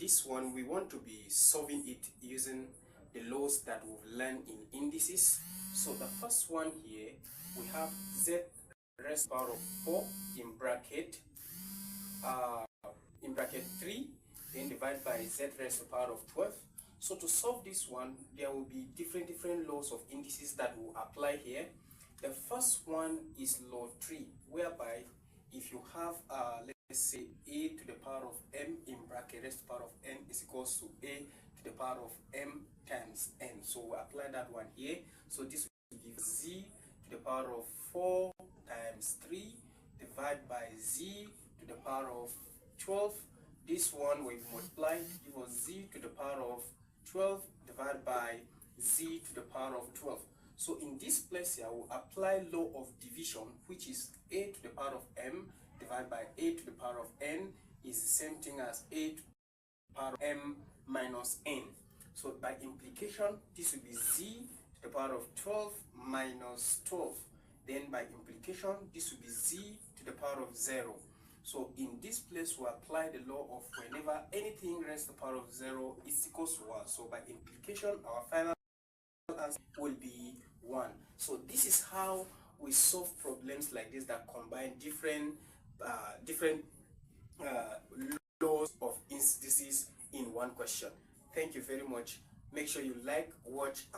this one we want to be solving it using the laws that we've learned in indices. So the first one here, we have z raised to the power of 4 in bracket 3, then divided by z raised to the power of 12. So to solve this one, there will be different laws of indices that will apply here. The first one is law 3, whereby if you have let's say a to the power of m in bracket raised to the power of n is equals to a to the power of m times n. So we apply that one here. So this will give z to the power of 4 times 3 divided by z to the power of 12. This one we multiply to give us z to the power of 12 divided by z to the power of 12. So in this place here, we'll apply law of division, which is a to the power of m divided by a to the power of n is the same thing as a to the power of m minus n. So by implication, this will be z to the power of 12 minus 12. Then by implication, this will be z to the power of 0. So in this place, we apply the law of whenever anything raised to the power of 0 is equals to 1. So by implication, our final answer will be 1. So this is how we solve problems like this that combine different laws of indices in one question. Thank you very much. Make sure you like, watch, and